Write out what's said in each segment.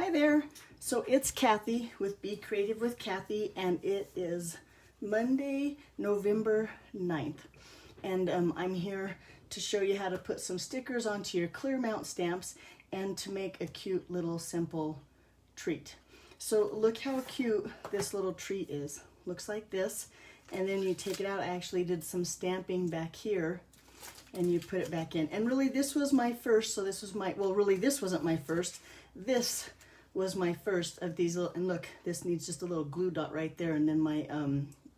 Hi there. So it's Kathy with Be Creative with Kathy, and it is Monday, November 9th. And I'm here to show you how to put some stickers onto your clear mount stamps and to make a cute little simple treat. So look how cute this little treat is. Looks like this. And then you take it out. I actually did some stamping back here and you put it back in. And really this was my first, so this was my, well really this wasn't my first. This was my first of these little, and look, this needs just a little glue dot right there, and then my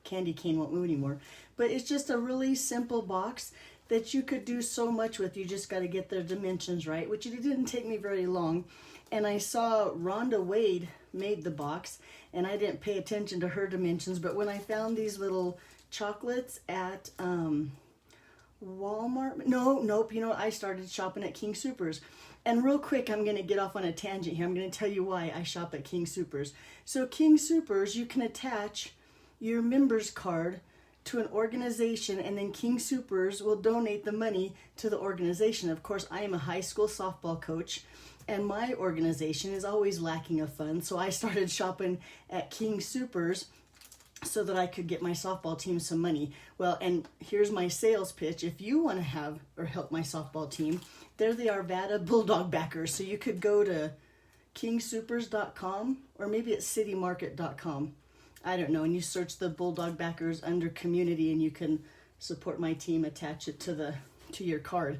candy cane won't move anymore. But it's just a really simple box that you could do so much with. You just got to get the dimensions right, which it didn't take me very long. And I saw Rhonda Wade made the box, and I didn't pay attention to her dimensions, but when I found these little chocolates at Walmart, nope, you know, I started shopping at King Soopers. And real quick, I'm going to get off on a tangent here. I'm going to tell you why I shop at King Soopers. So King Soopers, you can attach your members card to an organization, and then King Soopers will donate the money to the organization. Of course, I am a high school softball coach, and my organization is always lacking of funds. So I started shopping at King Soopers so that I could get my softball team some money. Well, and here's my sales pitch. If you want to have or help my softball team, they're the Arvada Bulldog backers. So you could go to kingsoopers.com or maybe it's citymarket.com. I don't know. And you search the Bulldog backers under community and you can support my team, attach it to your card.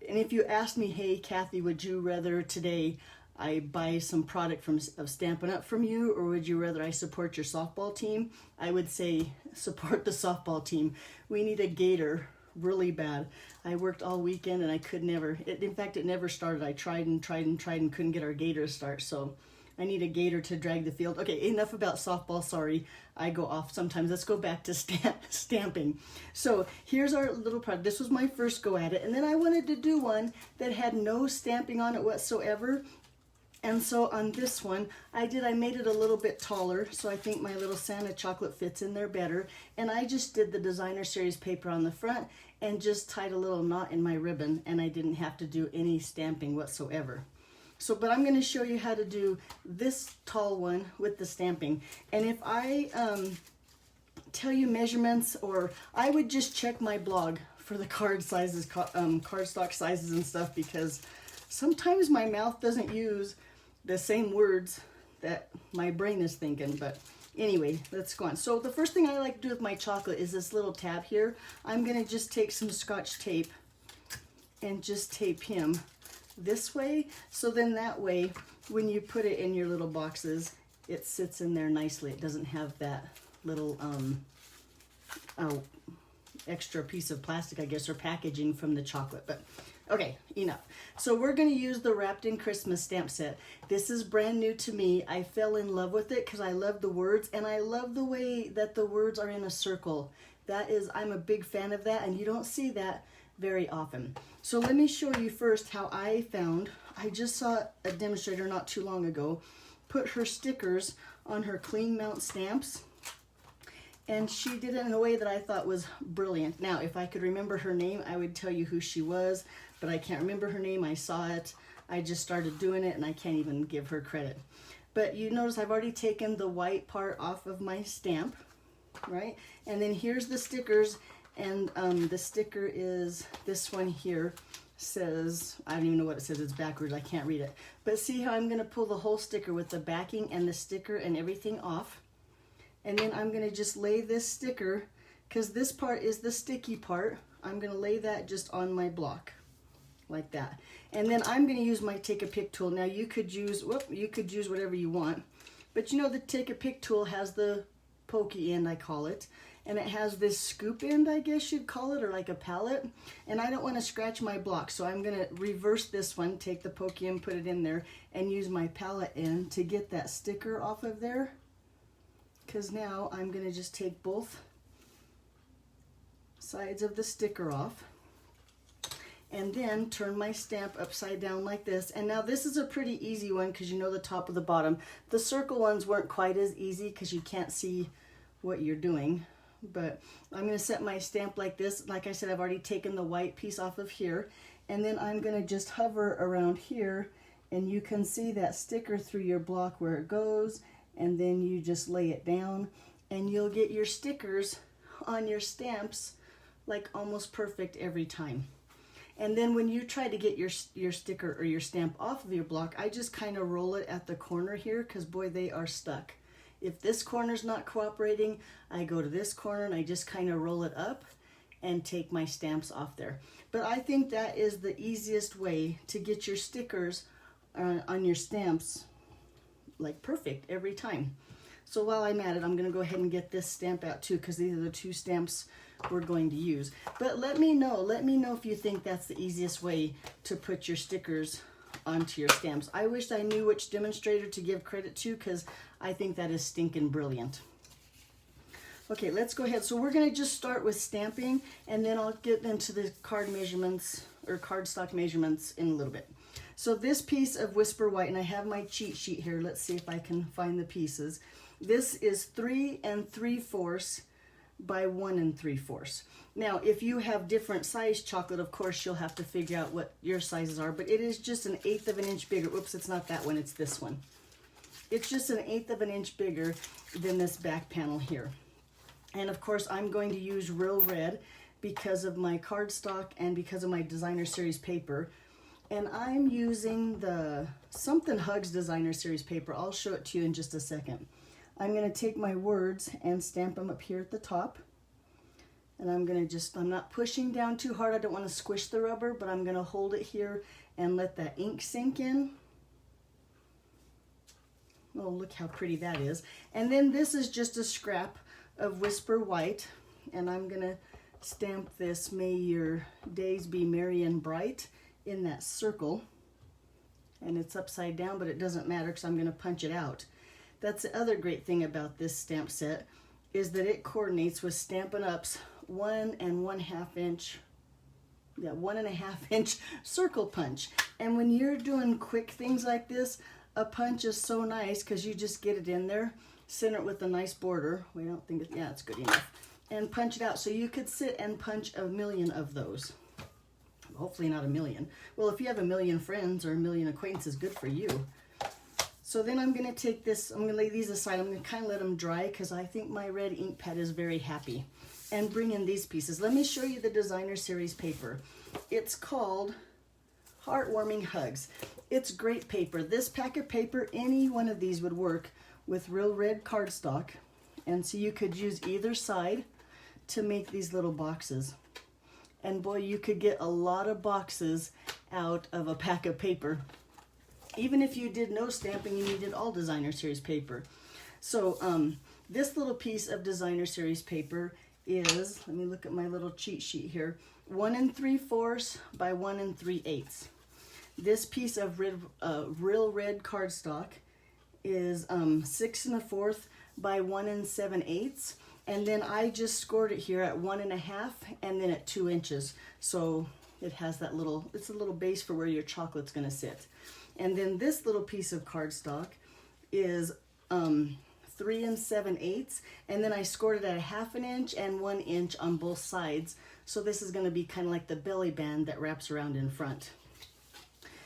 And if you asked me, hey, Kathy, would you rather today I buy some product of Stampin' Up! From you, or would you rather I support your softball team? I would say support the softball team. We need a gator really bad. I worked all weekend and I could never, in fact, it never started. I tried and couldn't get our gator to start. So I need a gator to drag the field. Okay, enough about softball. Sorry, I go off sometimes. Let's go back to stamping. So here's our little product. This was my first go at it. And then I wanted to do one that had no stamping on it whatsoever. And so on this one, I made it a little bit taller, so I think my little Santa chocolate fits in there better. And I just did the designer series paper on the front and just tied a little knot in my ribbon, and I didn't have to do any stamping whatsoever. So, but I'm going to show you how to do this tall one with the stamping. And if I tell you measurements, or I would just check my blog for the card sizes, cardstock sizes and stuff, because sometimes my mouth doesn't use the same words that my brain is thinking. But anyway, let's go on. So the first thing I like to do with my chocolate is this little tab here. I'm going to just take some Scotch tape and just tape him this way. So then that way, when you put it in your little boxes, it sits in there nicely. It doesn't have that little extra piece of plastic, I guess, or packaging from the chocolate. But okay, enough. So we're going to use the Wrapped in Christmas stamp set. This is brand new to me. I fell in love with it because I love the words, and I love the way that the words are in a circle. I'm a big fan of that, and you don't see that very often. So let me show you first how I just saw a demonstrator not too long ago put her stickers on her clean mount stamps. And she did it in a way that I thought was brilliant. Now, if I could remember her name, I would tell you who she was, but I can't remember her name. I saw it. I just started doing it, and I can't even give her credit. But you notice I've already taken the white part off of my stamp, right? And then here's the stickers, and the sticker is this one here. Says, I don't even know what it says. It's backwards. I can't read it. But see how I'm going to pull the whole sticker with the backing and the sticker and everything off. And then I'm going to just lay this sticker, because this part is the sticky part. I'm going to lay that just on my block like that. And then I'm going to use my Take a Pick tool. Now you could use whatever you want. But you know the Take a Pick tool has the pokey end, I call it. And it has this scoop end, I guess you'd call it, or like a palette. And I don't want to scratch my block, so I'm going to reverse this one, take the pokey end, put it in there, and use my palette end to get that sticker off of there. Because now I'm going to just take both sides of the sticker off and then turn my stamp upside down like this. And now this is a pretty easy one because you know the top of the bottom. The circle ones weren't quite as easy because you can't see what you're doing. But I'm going to set my stamp like this. Like I said, I've already taken the white piece off of here. And then I'm going to just hover around here and you can see that sticker through your block where it goes, and then you just lay it down, and you'll get your stickers on your stamps like almost perfect every time. And then when you try to get your sticker or your stamp off of your block, I just kind of roll it at the corner here, because boy, they are stuck. If this corner's not cooperating, I go to this corner and I just kind of roll it up and take my stamps off there. But I think that is the easiest way to get your stickers on your stamps like perfect every time. So while I'm at it, I'm going to go ahead and get this stamp out too, because these are the two stamps we're going to use. But let me know if you think that's the easiest way to put your stickers onto your stamps. I wish I knew which demonstrator to give credit to, because I think that is stinking brilliant. Okay, let's go ahead. So we're going to just start with stamping, and then I'll get into the card measurements or cardstock measurements in a little bit. So this piece of Whisper White, and I have my cheat sheet here. Let's see if I can find the pieces. This is 3 3/4 by 1 3/4. Now, if you have different size chocolate, of course, you'll have to figure out what your sizes are, but it is just 1/8 of an inch bigger. Oops, it's not that one, it's this one. It's just 1/8 of an inch bigger than this back panel here. And of course, I'm going to use Real Red because of my cardstock and because of my Designer Series paper. And I'm using the Something Hugs Designer Series paper. I'll show it to you in just a second. I'm going to take my words and stamp them up here at the top. And I'm going to I'm not pushing down too hard. I don't want to squish the rubber, but I'm going to hold it here and let that ink sink in. Oh, look how pretty that is. And then this is just a scrap of Whisper White, and I'm going to stamp this "May your days be merry and bright" in that circle. And it's upside down, but it doesn't matter because I'm going to punch it out. That's the other great thing about this stamp set, is that it coordinates with Stampin' Up's 1 1/2 inch, 1.5 inch circle punch. And when you're doing quick things like this, a punch is so nice because you just get it in there, center it with a nice border. We don't think it, yeah, it's good enough. And punch it out. So you could sit and punch 1,000,000 of those. Hopefully not 1,000,000. Well, if you have 1,000,000 friends or 1,000,000 acquaintances, good for you. So then I'm going to take this, I'm going to lay these aside. I'm going to kind of let them dry because I think my red ink pad is very happy. And bring in these pieces. Let me show you the Designer Series paper. It's called Heartwarming Hugs. It's great paper. This pack of paper, any one of these would work with Real Red cardstock. And so you could use either side to make these little boxes. And boy, you could get a lot of boxes out of a pack of paper. Even if you did no stamping, you needed all Designer Series paper. So this little piece of Designer Series paper is, let me look at my little cheat sheet here, 1 3/4 by 1 3/8. This piece of Real Red cardstock is 6 1/4 by 1 7/8. And then I just scored it here at 1 1/2 and then at 2 inches. So it has that little, it's a little base for where your chocolate's gonna sit. And then this little piece of cardstock is 3 7/8, and then I scored it at 1/2 inch and 1 inch on both sides. So this is gonna be kind of like the belly band that wraps around in front.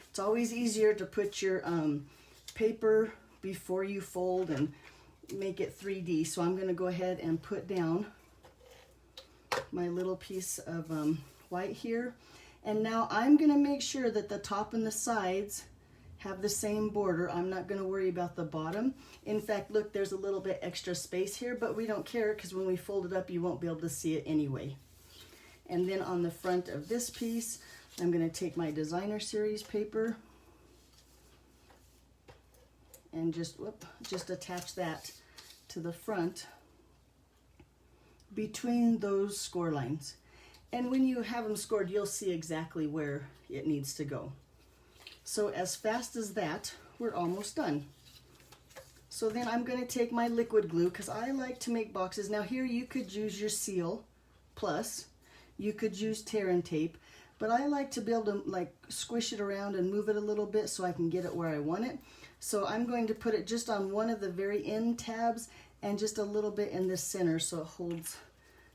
It's always easier to put your paper before you fold and make it 3D. So I'm gonna go ahead and put down my little piece of white here. And now I'm gonna make sure that the top and the sides have the same border. I'm not going to worry about the bottom. In fact, look, there's a little bit extra space here, but we don't care because when we fold it up, you won't be able to see it anyway. And then on the front of this piece, I'm going to take my Designer Series paper and just attach that to the front between those score lines. And when you have them scored, you'll see exactly where it needs to go. So as fast as that, we're almost done. So then I'm going to take my liquid glue because I like to make boxes. Now here you could use your Seal Plus, you could use tear and tape, but I like to be able to like squish it around and move it a little bit so I can get it where I want it. So I'm going to put it just on one of the very end tabs and just a little bit in the center so it holds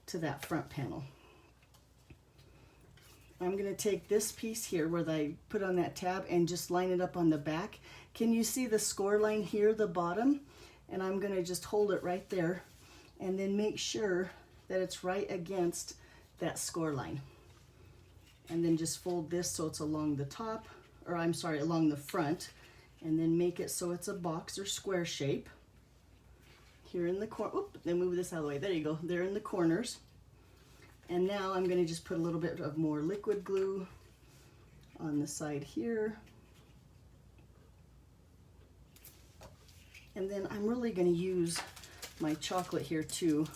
to that front panel. I'm going to take this piece here where I put on that tab and just line it up on the back. Can you see the score line here, the bottom? And I'm going to just hold it right there and then make sure that it's right against that score line. And then just fold this so it's along the top, or I'm sorry, along the front, and then make it so it's a box or square shape. Here in the corner, then move this out of the way. There you go, they're in the corners. And now I'm going to just put a little bit of more liquid glue on the side here. And then I'm really going to use my chocolate here too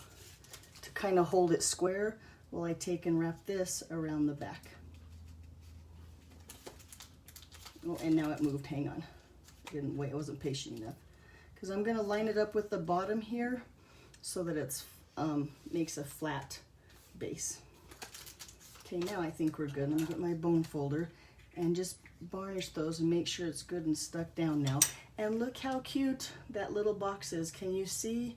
to kind of hold it square while I take and wrap this around the back. Oh, and now it moved, hang on. Didn't wait, I wasn't patient enough. Because I'm going to line it up with the bottom here so that it's makes a flat base. Okay, now I think we're good. I'm gonna get my bone folder and just varnish those and make sure it's good and stuck down now. And look how cute that little box is. Can you see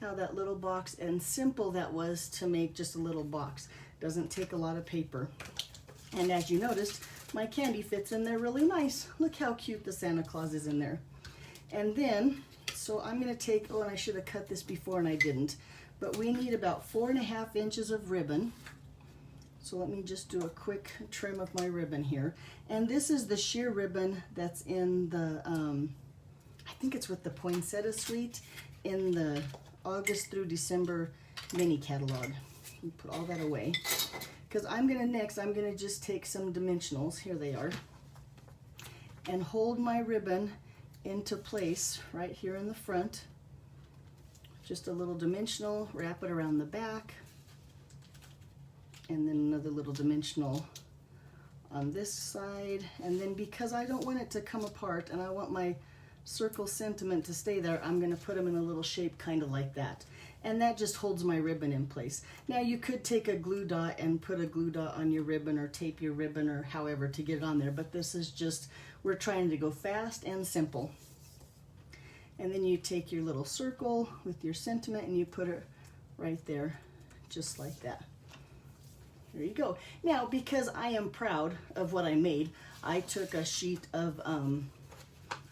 how that little box, and simple that was to make just a little box. Doesn't take a lot of paper. And as you noticed, my candy fits in there really nice. Look how cute the Santa Claus is in there. And then, so I'm gonna take, oh, and I should have cut this before and I didn't, but we need about 4.5 inches of ribbon. So let me just do a quick trim of my ribbon here. And this is the sheer ribbon that's in the, I think it's with the poinsettia suite in the August through December mini catalog. Put all that away. Because I'm gonna just take some dimensionals, here they are, and hold my ribbon into place right here in the front. Just a little dimensional, wrap it around the back, and then another little dimensional on this side. And then because I don't want it to come apart and I want my circle sentiment to stay there, I'm gonna put them in a little shape kind of like that. And that just holds my ribbon in place. Now you could take a glue dot and put a glue dot on your ribbon or tape your ribbon or however to get it on there, but this is just, we're trying to go fast and simple. And then you take your little circle with your sentiment and you put it right there, just like that. There you go. Now, because I am proud of what I made, I took a sheet of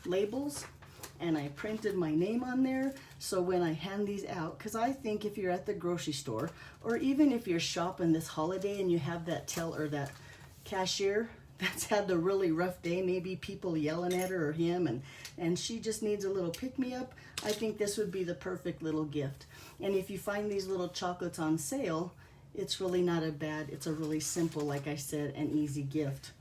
labels and I printed my name on there. So when I hand these out, because I think if you're at the grocery store, or even if you're shopping this holiday and you have that that cashier that's had the really rough day, maybe people yelling at her or him, and she just needs a little pick-me-up, I think this would be the perfect little gift. And if you find these little chocolates on sale, it's really not a bad, it's a really simple, like I said, an easy gift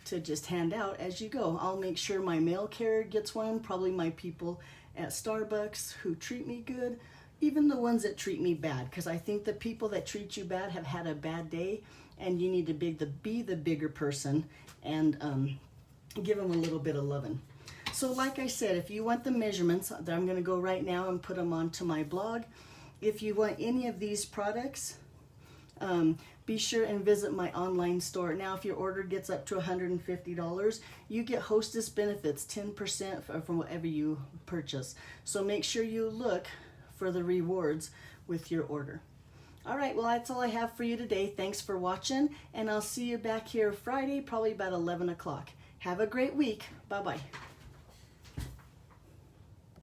to just hand out as you go. I'll make sure my mail carrier gets one, probably my people at Starbucks who treat me good, even the ones that treat me bad, because I think the people that treat you bad have had a bad day, and you need to be the bigger person and give them a little bit of loving. So like I said, if you want the measurements, I'm going to go right now and put them onto my blog. If you want any of these products, be sure and visit my online store. Now, if your order gets up to $150, you get hostess benefits, 10% from whatever you purchase. So make sure you look for the rewards with your order. All right, well, that's all I have for you today. Thanks for watching, and I'll see you back here Friday, probably about 11 o'clock. Have a great week. Bye-bye.